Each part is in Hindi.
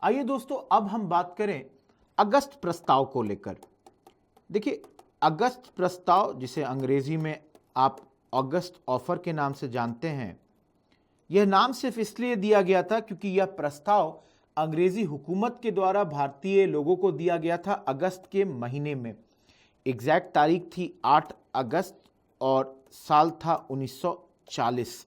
आइए दोस्तों, अब हम बात करें अगस्त प्रस्ताव को लेकर। देखिए, अगस्त प्रस्ताव, जिसे अंग्रेजी में आप अगस्त ऑफर के नाम से जानते हैं, यह नाम सिर्फ इसलिए दिया गया था क्योंकि यह प्रस्ताव अंग्रेजी हुकूमत के द्वारा भारतीय लोगों को दिया गया था अगस्त के महीने में। एग्जैक्ट तारीख थी 8 अगस्त और साल था 1940।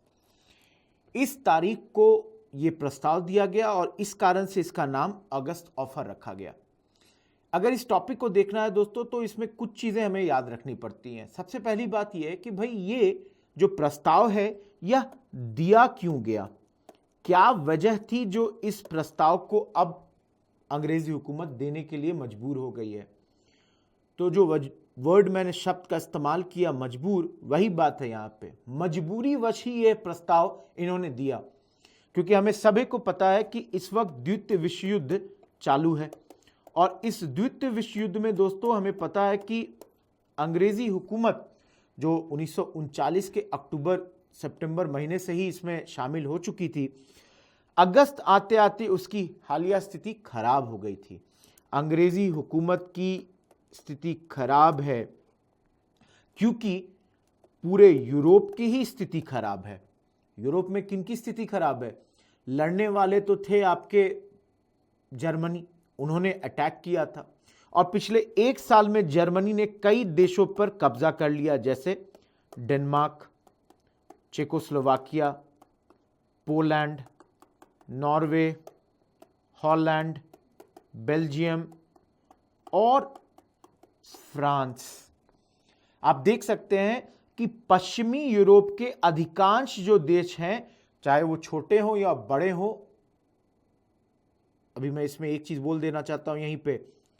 इस तारीख को यह प्रस्ताव दिया गया और इस कारण से इसका नाम अगस्त ऑफर रखा गया। अगर इस टॉपिक को देखना है दोस्तों, तो इसमें कुछ चीजें हमें याद रखनी पड़ती हैं। सबसे पहली बात यह है कि भाई ये जो प्रस्ताव है यह दिया क्यों गया, क्या वजह थी जो इस प्रस्ताव को अब अंग्रेजी हुकूमत देने के लिए मजबूर हो गई है। तो जो वर्ड मैंने शब्द का इस्तेमाल किया मजबूर, वही बात है यहाँ पे। मजबूरी वश ही ये प्रस्ताव इन्होंने दिया, क्योंकि हमें सभी को पता है कि इस वक्त द्वितीय विश्व युद्ध चालू है और इस द्वितीय विश्व युद्ध में दोस्तों हमें पता है कि अंग्रेजी हुकूमत जो 1939 के अक्टूबर सितंबर महीने से ही इसमें शामिल हो चुकी थी, अगस्त आते आते उसकी हालिया स्थिति खराब हो गई थी। अंग्रेजी हुकूमत की स्थिति खराब है क्योंकि पूरे यूरोप की ही स्थिति खराब है। यूरोप में किनकी स्थिति खराब है? लड़ने वाले तो थे आपके जर्मनी, उन्होंने अटैक किया था और पिछले एक साल में जर्मनी ने कई देशों पर कब्जा कर लिया, जैसे Denmark, Czechoslovakia, Poland, Norway, Holland, Belgium और फ्रांस। आप देख सकते हैं कि पश्चिमी यूरोप के अधिकांश जो देश हैं, चाहे वो छोटे हो या बड़े हो, अभी मैं इसमें एक चीज बोल देना चाहता हूं, यहीं पे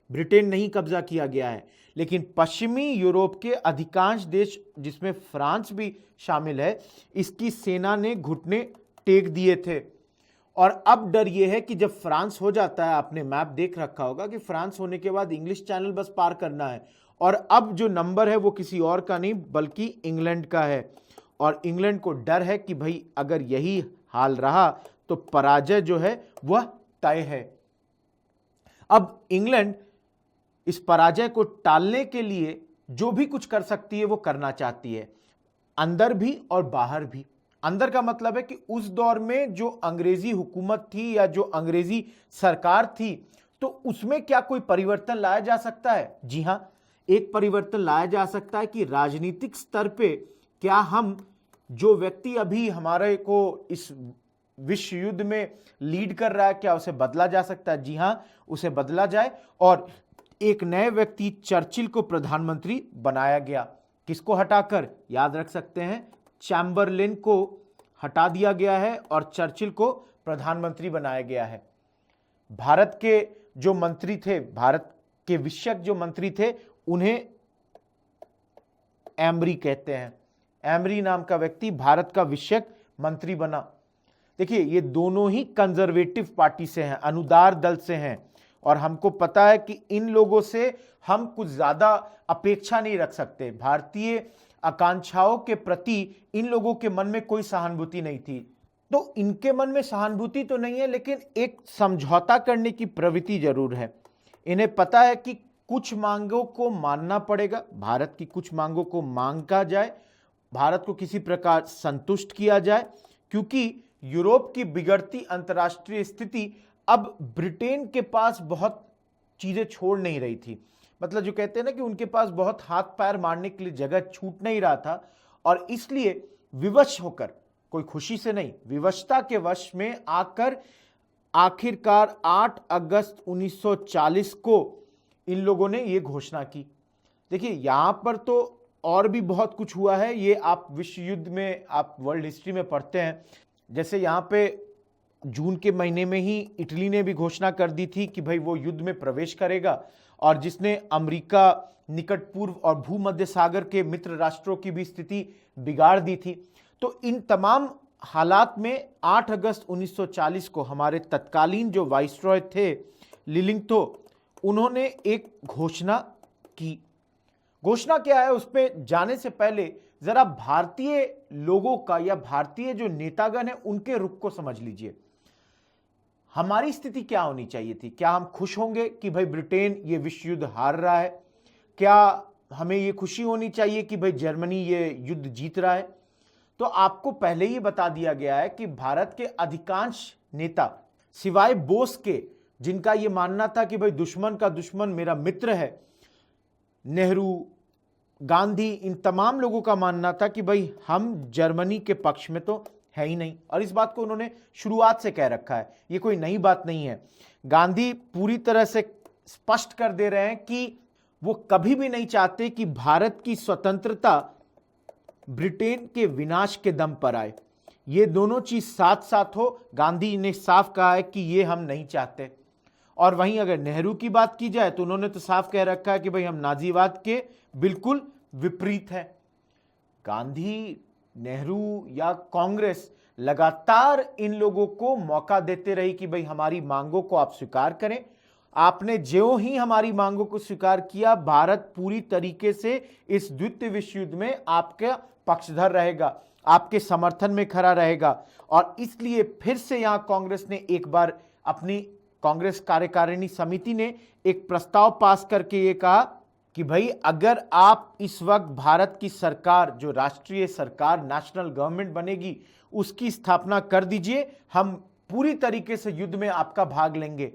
ब्रिटेन नहीं कब्जा किया गया है, लेकिन पश्चिमी यूरोप के अधिकांश देश, जिसमें फ्रांस भी शामिल है, इसकी सेना ने घुटने टेक दिए थे। और अब डर यह है कि जब फ्रांस हो जाता है, आपने मैप देख रखा होगा कि फ्रांस होने के बाद इंग्लिश चैनल बस पार करना है, और अब जो नंबर है वो किसी और का नहीं बल्कि इंग्लैंड का है। और इंग्लैंड को डर है कि भाई अगर यही हाल रहा तो पराजय जो है वह तय है। अब इंग्लैंड इस पराजय को टालने के लिए जो भी कुछ कर सकती है वो करना चाहती है, अंदर भी और बाहर भी। अंदर का मतलब है कि उस दौर में जो अंग्रेजी हुकूमत थी या जो अंग्रेजी सरकार थी, तो उसमें क्या कोई परिवर्तन लाया जा सकता है? जी हां, एक परिवर्तन लाया जा सकता है कि राजनीतिक स्तर पे क्या हम, जो व्यक्ति अभी हमारे को इस विश्व युद्ध में लीड कर रहा है, क्या उसे बदला जा सकता है? जी हां, उसे बदला जाए और एक नए व्यक्ति चर्चिल को प्रधानमंत्री बनाया गया। किसको हटाकर? याद रख सकते हैं, चैम्बरलिन को हटा दिया गया है और चर्चिल को प्रधानमंत्री बनाया गया है। भारत के जो मंत्री थे, भारत के विषयक जो मंत्री थे, उन्हें एमरी कहते हैं। एमरी नाम का व्यक्ति भारत का विषयक मंत्री बना। देखिए, ये दोनों ही कंजर्वेटिव पार्टी से हैं, अनुदार दल से हैं, और हमको पता है कि इन लोगों से हम कुछ ज्यादा अपेक्षा नहीं रख सकते। भारतीय आकांक्षाओं के प्रति इन लोगों के मन में कोई सहानुभूति नहीं थी। तो इनके मन में सहानुभूति तो नहीं है, लेकिन एक समझौता करने की प्रवृत्ति जरूर है। इन्हें पता है कि कुछ मांगों को मानना पड़ेगा, भारत की कुछ मांगों को मांगा जाए, भारत को किसी प्रकार संतुष्ट किया जाए, क्योंकि यूरोप की बिगड़ती अंतर्राष्ट्रीय स्थिति अब ब्रिटेन के पास बहुत चीजें छोड़ नहीं रही थी। मतलब जो कहते हैं ना कि उनके पास बहुत हाथ पैर मारने के लिए जगह छूट नहीं रहा था, और इसलिए विवश होकर, कोई खुशी से नहीं, विवशता के वश में आकर आखिरकार 8 अगस्त 1940 को इन लोगों ने यह घोषणा की। देखिए, यहां पर तो और भी बहुत कुछ हुआ है, ये आप विश्व युद्ध में, आप वर्ल्ड हिस्ट्री में पढ़ते हैं। जैसे यहां पे जून के महीने में ही इटली ने भी घोषणा कर दी थी कि भाई वो युद्ध में प्रवेश करेगा, और जिसने अमेरिका, निकट पूर्व और भूमध्य सागर के मित्र राष्ट्रों की भी स्थिति बिगाड़ दी थी। तो इन तमाम हालात में 8 अगस्त 1940 को हमारे तत्कालीन जो वाइसरॉय थे लिलिंगतो, उन्होंने एक घोषणा की। घोषणा क्या है, उस पर जाने से पहले जरा भारतीय लोगों का या भारतीय जो नेतागण है उनके रुख को समझ लीजिए। हमारी स्थिति क्या होनी चाहिए थी? क्या हम खुश होंगे कि भाई ब्रिटेन ये विश्व युद्ध हार रहा है? क्या हमें ये खुशी होनी चाहिए कि भाई जर्मनी ये युद्ध जीत रहा है? तो आपको पहले ही बता दिया गया है कि भारत के अधिकांश नेता सिवाय बोस के, जिनका यह मानना था कि भाई दुश्मन का दुश्मन मेरा मित्र है, नेहरू, गांधी, इन तमाम लोगों का मानना था कि भाई हम जर्मनी के पक्ष में तो है ही नहीं। और इस बात को उन्होंने शुरुआत से कह रखा है, ये कोई नई बात नहीं है। गांधी पूरी तरह से स्पष्ट कर दे रहे हैं कि वो कभी भी नहीं चाहते कि भारत की स्वतंत्रता ब्रिटेन के विनाश के दम पर आए। ये दोनों चीज साथ साथ हो, गांधी ने साफ कहा है कि ये हम नहीं चाहते। और वहीं अगर नेहरू की बात की जाए तो उन्होंने तो साफ कह रखा है कि भाई हम नाजीवाद के बिल्कुल विपरीत है। गांधी, नेहरू या कांग्रेस लगातार इन लोगों को मौका देते रही कि भाई हमारी मांगों को आप स्वीकार करें। आपने ज्यों ही हमारी मांगों को स्वीकार किया, भारत पूरी तरीके से इस द्वितीय विश्व युद्ध में आपका पक्षधर रहेगा, आपके समर्थन में खड़ा रहेगा। और इसलिए फिर से यहां कांग्रेस ने एक बार, अपनी कांग्रेस कार्यकारिणी समिति ने एक प्रस्ताव पास करके ये कहा कि भाई अगर आप इस वक्त भारत की सरकार, जो राष्ट्रीय सरकार, नेशनल गवर्नमेंट बनेगी, उसकी स्थापना कर दीजिए, हम पूरी तरीके से युद्ध में आपका भाग लेंगे।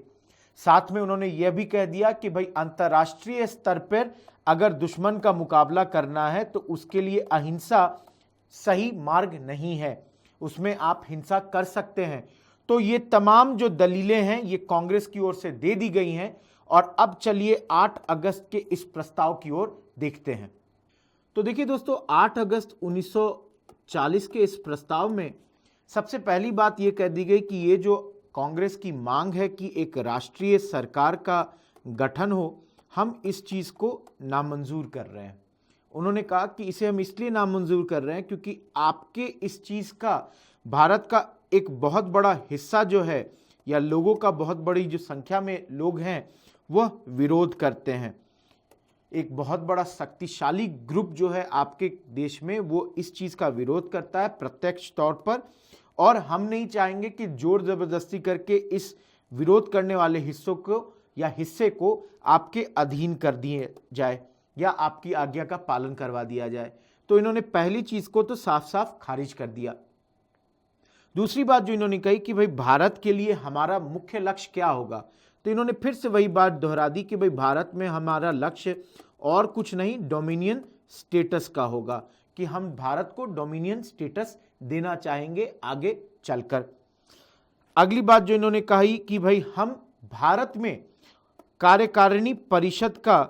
साथ में उन्होंने यह भी कह दिया कि भाई अंतर्राष्ट्रीय स्तर पर अगर दुश्मन का मुकाबला करना है तो उसके लिए अहिंसा सही मार्ग नहीं है, उसमें आप हिंसा कर सकते हैं। तो ये तमाम जो दलीलें हैं ये कांग्रेस की ओर से दे दी गई हैं। और अब चलिए 8 अगस्त के इस प्रस्ताव की ओर देखते हैं। तो देखिए दोस्तों, 8 अगस्त 1940 के इस प्रस्ताव में सबसे पहली बात यह कह दी गई कि ये जो कांग्रेस की मांग है कि एक राष्ट्रीय सरकार का गठन हो, हम इस चीज को नामंजूर कर रहे हैं। उन्होंने कहा कि इसे हम इसलिए नामंजूर कर रहे हैं क्योंकि आपके इस चीज का भारत का एक बहुत बड़ा हिस्सा जो है, या लोगों का बहुत बड़ी जो संख्या में लोग हैं, वह विरोध करते हैं। एक बहुत बड़ा शक्तिशाली ग्रुप जो है आपके देश में, वो इस चीज का विरोध करता है प्रत्यक्ष तौर पर। और हम नहीं चाहेंगे कि जोर जबरदस्ती करके इस विरोध करने वाले हिस्सों को या हिस्से को आपके अधीन कर दिए जाए या आपकी आज्ञा का पालन करवा दिया जाए। तो इन्होंने पहली चीज को तो साफ साफ खारिज कर दिया। दूसरी बात जो इन्होंने कही कि भाई भारत के लिए हमारा मुख्य लक्ष्य क्या होगा, तो इन्होंने फिर से वही बात दोहरा दी कि भाई भारत में हमारा लक्ष्य और कुछ नहीं, डोमिनियन स्टेटस का होगा, कि हम भारत को डोमिनियन स्टेटस देना चाहेंगे आगे चलकर। अगली बात जो इन्होंने कही कि भाई हम भारत में कार्यकारिणी परिषद का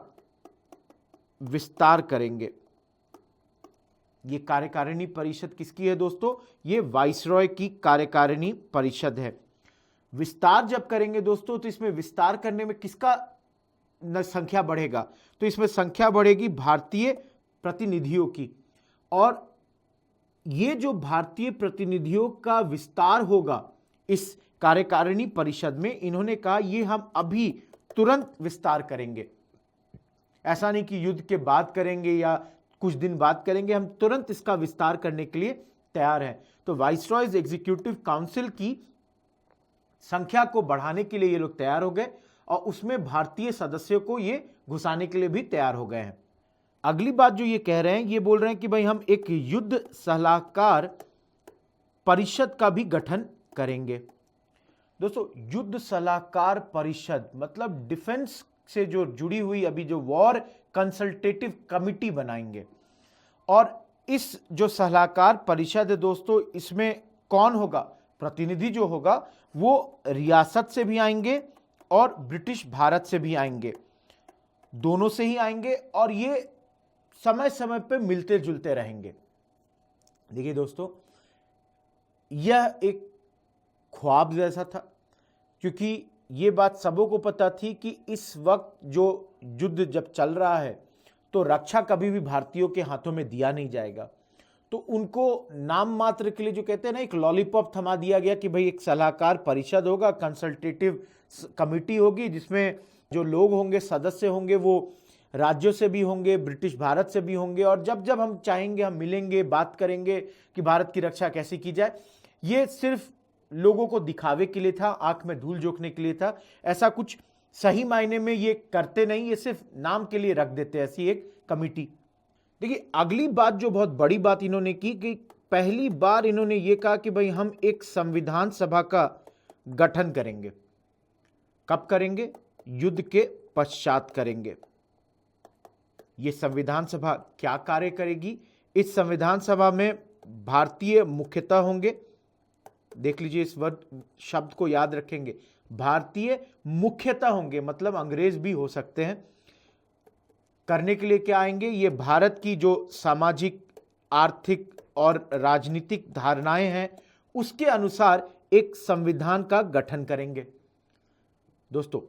विस्तार करेंगे। ये कार्यकारिणी परिषद किसकी है दोस्तों? ये वाइसरॉय की कार्यकारिणी परिषद है। विस्तार जब करेंगे दोस्तों, तो इसमें विस्तार करने में किसका संख्या बढ़ेगा? तो इसमें संख्या बढ़ेगी भारतीय प्रतिनिधियों की। और ये जो भारतीय प्रतिनिधियों का विस्तार होगा इस कार्यकारिणी परिषद में, इन्होंने कहा ये हम अभी तुरंत विस्तार करेंगे। ऐसा नहीं कि युद्ध के बाद करेंगे या कुछ दिन बाद करेंगे, हम तुरंत इसका विस्तार करने के लिए तैयार हैं। तो वाइसरॉयज एग्जीक्यूटिव काउंसिल की संख्या को बढ़ाने के लिए ये लोग तैयार हो गए और उसमें भारतीय सदस्यों को ये घुसाने के लिए भी तैयार हो गए हैं। अगली बात जो ये कह रहे हैं, ये बोल रहे हैं कि भाई हम एक युद्ध सलाहकार परिषद का भी गठन करेंगे। दोस्तों, युद्ध सलाहकार परिषद मतलब डिफेंस से जो जुड़ी हुई अभी जो वॉर कंसल्टेटिव कमिटी बनाएंगे। और इस जो सलाहकार परिषद है दोस्तों, इसमें कौन होगा? प्रतिनिधि जो होगा वो रियासत से भी आएंगे और ब्रिटिश भारत से भी आएंगे, दोनों से ही आएंगे। और ये समय समय पे मिलते जुलते रहेंगे। देखिए दोस्तों, यह एक ख्वाब जैसा था, क्योंकि ये बात सबों को पता थी कि इस वक्त जो युद्ध जब चल रहा है तो रक्षा कभी भी भारतीयों के हाथों में दिया नहीं जाएगा। तो उनको नाम मात्र के लिए जो कहते हैं ना, एक लॉलीपॉप थमा दिया गया कि भाई एक सलाहकार परिषद होगा, कंसल्टेटिव कमिटी होगी, जिसमें जो लोग होंगे, सदस्य होंगे, वो राज्यों से भी होंगे, ब्रिटिश भारत से भी होंगे। और जब जब हम चाहेंगे हम मिलेंगे, बात करेंगे कि भारत की रक्षा कैसे की जाए। ये सिर्फ लोगों को दिखावे के लिए था, आंख में धूल झोंकने के लिए था। ऐसा कुछ सही मायने में ये करते नहीं, ये सिर्फ नाम के लिए रख देते ऐसी एक कमिटी। देखिए अगली बात जो बहुत बड़ी बात इन्होंने की कि पहली बार इन्होंने ये कहा कि भाई हम एक संविधान सभा का गठन करेंगे। कब करेंगे? युद्ध के पश्चात करेंगे। ये संविधान सभा क्या कार्य करेगी? इस संविधान सभा में भारतीय मुख्यतः होंगे। देख लीजिए, इस वर्ड शब्द को याद रखेंगे, भारतीय मुख्यतः होंगे, मतलब अंग्रेज भी हो सकते हैं। करने के लिए क्या आएंगे? ये भारत की जो सामाजिक, आर्थिक और राजनीतिक धारणाएं हैं उसके अनुसार एक संविधान का गठन करेंगे। दोस्तों,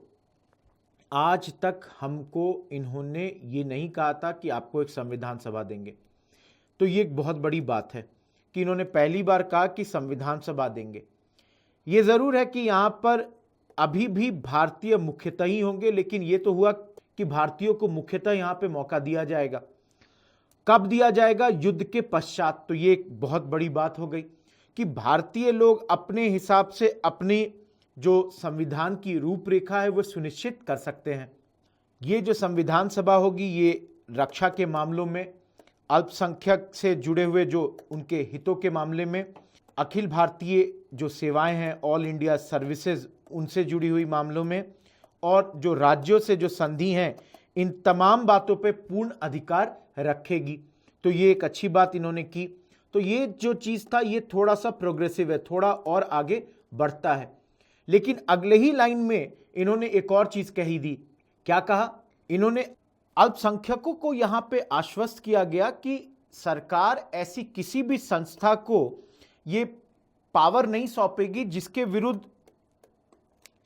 आज तक हमको इन्होंने ये नहीं कहा था कि आपको एक संविधान सभा देंगे, तो ये एक बहुत बड़ी बात है कि इन्होंने पहली बार कहा कि संविधान सभा देंगे। ये जरूर है कि यहां पर अभी भी भारतीय मुख्यतः ही होंगे, लेकिन ये तो हुआ कि भारतीयों को मुख्यतः यहां पे मौका दिया जाएगा। कब दिया जाएगा? युद्ध के पश्चात। तो ये एक बहुत बड़ी बात हो गई कि भारतीय लोग अपने हिसाब से अपनी जो संविधान की रूपरेखा है वो सुनिश्चित कर सकते हैं। ये जो संविधान सभा होगी ये रक्षा के मामलों में, अल्पसंख्यक से जुड़े हुए जो उनके हितों के मामले में, अखिल भारतीय जो सेवाएं हैं, ऑल इंडिया सर्विसेज, उनसे जुड़ी हुई मामलों में, और जो राज्यों से जो संधि हैं, इन तमाम बातों पे पूर्ण अधिकार रखेगी। तो ये एक अच्छी बात इन्होंने की। तो ये जो चीज था ये थोड़ा सा प्रोग्रेसिव है, थोड़ा और आगे बढ़ता है। लेकिन अगले ही लाइन में इन्होंने एक और चीज कही दी। क्या कहा? इन्होंने अल्पसंख्यकों को यहां पे आश्वस्त किया गया कि सरकार ऐसी किसी भी संस्था को ये पावर नहीं सौंपेगी जिसके विरुद्ध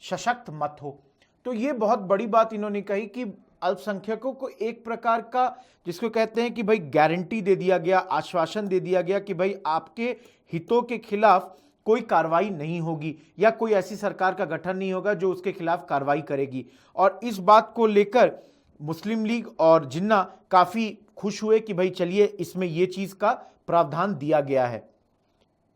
सशक्त मत हो। तो ये बहुत बड़ी बात इन्होंने कही कि अल्पसंख्यकों को एक प्रकार का, जिसको कहते हैं कि भाई गारंटी दे दिया गया, आश्वासन दे दिया गया कि भाई आपके हितों के खिलाफ कोई कार्रवाई नहीं होगी या कोई ऐसी सरकार का गठन नहीं होगा जो उसके खिलाफ कार्रवाई करेगी। और इस बात को लेकर मुस्लिम लीग और जिन्ना काफी खुश हुए कि भाई चलिए इसमें यह चीज का प्रावधान दिया गया है।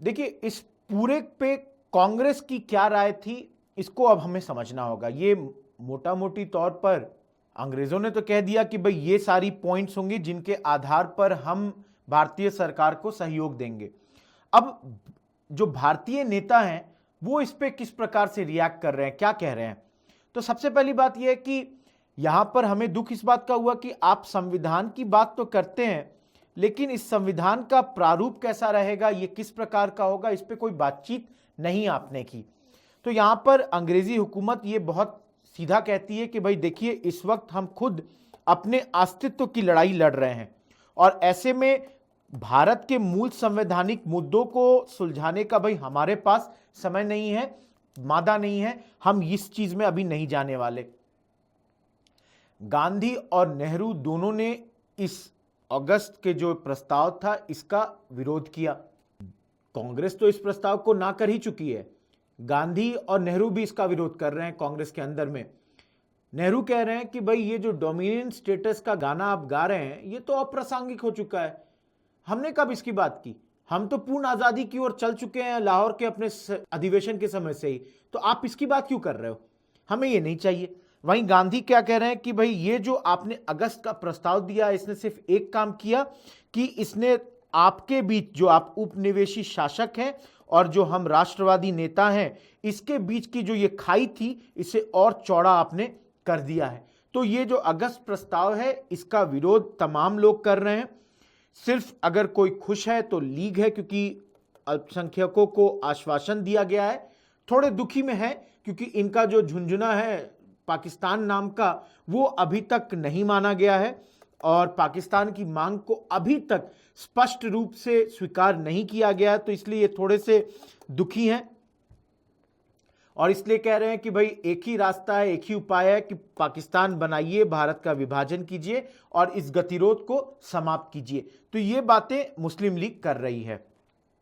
देखिए इस पूरे पे कांग्रेस की क्या राय थी, इसको अब हमें समझना होगा। ये मोटा मोटी तौर पर अंग्रेजों ने तो कह दिया कि भाई ये सारी पॉइंट्स होंगी जिनके आधार पर हम भारतीय सरकार को सहयोग देंगे। अब जो भारतीय नेता हैं वो इस पे किस प्रकार से रिएक्ट कर रहे हैं, क्या कह रहे हैं? तो सबसे पहली बात यह है कि यहां पर हमें दुख इस बात का हुआ कि आप संविधान की बात तो करते हैं, लेकिन इस संविधान का प्रारूप कैसा रहेगा, ये किस प्रकार का होगा, इस पे कोई बातचीत नहीं आपने की। तो यहां पर अंग्रेजी हुकूमत ये बहुत सीधा कहती है कि भाई देखिए इस वक्त हम खुद अपने अस्तित्व की लड़ाई लड़ रहे हैं और ऐसे में भारत के मूल संवैधानिक मुद्दों को सुलझाने का भाई हमारे पास समय नहीं है, मादा नहीं है, हम इस चीज में अभी नहीं जाने वाले। गांधी और नेहरू दोनों ने इस अगस्त के जो प्रस्ताव था इसका विरोध किया। कांग्रेस तो इस प्रस्ताव को ना कर ही चुकी है, गांधी और नेहरू भी इसका विरोध कर रहे हैं कांग्रेस के अंदर में। नेहरू कह रहे हैं कि भाई ये जो डोमिनियन स्टेटस का गाना आप गा रहे हैं ये तो अप्रासंगिक हो चुका है, हमने कब इसकी बात की, हम तो पूर्ण आजादी की ओर चल चुके हैं लाहौर के अपने अधिवेशन के समय से ही, तो आप इसकी बात क्यों कर रहे हो, हमें ये नहीं चाहिए। वहीं गांधी क्या कह रहे हैं कि भाई ये जो आपने अगस्त का प्रस्ताव दिया इसने सिर्फ एक काम किया कि इसने आपके बीच, जो आप उपनिवेशी शासक हैं और जो हम राष्ट्रवादी नेता हैं, इसके बीच की जो ये खाई थी इसे और चौड़ा आपने कर दिया है। तो ये जो अगस्त प्रस्ताव है इसका विरोध तमाम लोग कर रहे हैं। सिर्फ अगर कोई खुश है तो लीग है, क्योंकि अल्पसंख्यकों को आश्वासन दिया गया है। थोड़े दुखी में है क्योंकि इनका जो झुंझुना है पाकिस्तान नाम का वो अभी तक नहीं माना गया है और पाकिस्तान की मांग को अभी तक स्पष्ट रूप से स्वीकार नहीं किया गया है, तो इसलिए ये थोड़े से दुखी हैं और इसलिए कह रहे हैं कि भाई एक ही रास्ता है, एक ही उपाय है कि पाकिस्तान बनाइए, भारत का विभाजन कीजिए और इस गतिरोध को समाप्त कीजिए। तो ये बातें मुस्लिम लीग कर रही है।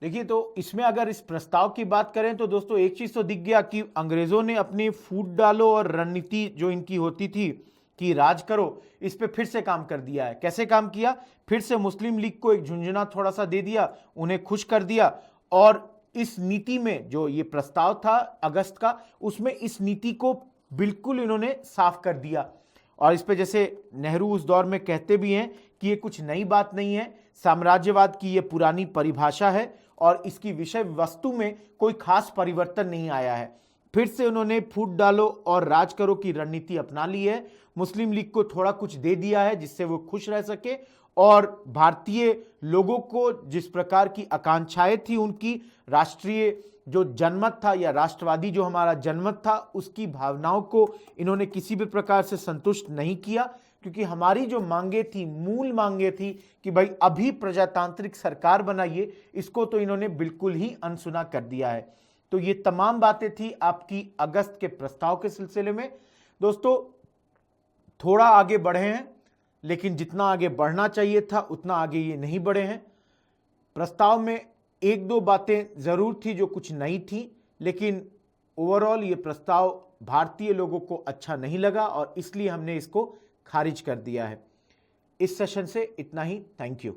देखिए तो इसमें अगर इस प्रस्ताव की बात करें तो दोस्तों एक चीज तो दिख गया कि अंग्रेजों ने अपनी फूट डालो और रणनीति जो इनकी होती थी कि राज करो, इस पे फिर से काम कर दिया है। कैसे काम किया? फिर से मुस्लिम लीग को एक झुंझुना थोड़ा सा दे दिया, उन्हें खुश कर दिया और इस नीति में जो ये प्रस्ताव था अगस्त का, उसमें इस नीति को बिल्कुल इन्होंने साफ कर दिया। और इस पे जैसे नेहरू उस दौर में कहते भी हैं कि ये कुछ नई बात नहीं है, साम्राज्यवाद की ये पुरानी परिभाषा है और इसकी विषय वस्तु में कोई खास परिवर्तन नहीं आया है। फिर से उन्होंने फूट डालो और राज करो की रणनीति अपना ली है। मुस्लिम लीग को थोड़ा कुछ दे दिया है जिससे वो खुश रह सके, और भारतीय लोगों को जिस प्रकार की आकांक्षाएं थी, उनकी राष्ट्रीय जो जनमत था या राष्ट्रवादी जो हमारा जनमत था, उसकी भावनाओं को इन्होंने किसी भी प्रकार से संतुष्ट नहीं किया, क्योंकि हमारी जो मांगे थी, मूल मांगे थी कि भाई अभी प्रजातांत्रिक सरकार बनाइए, इसको तो इन्होंने बिल्कुल ही अनसुना कर दिया है। तो ये तमाम बातें थी आपकी अगस्त के प्रस्ताव के सिलसिले में। दोस्तों, थोड़ा आगे बढ़े हैं, लेकिन जितना आगे बढ़ना चाहिए था उतना आगे ये नहीं बढ़े हैं। प्रस्ताव में एक दो बातें जरूर थी जो कुछ नई थी, लेकिन ओवरऑल ये प्रस्ताव भारतीय लोगों को अच्छा नहीं लगा और इसलिए हमने इसको खारिज कर दिया है। इस सेशन से इतना ही। Thank you.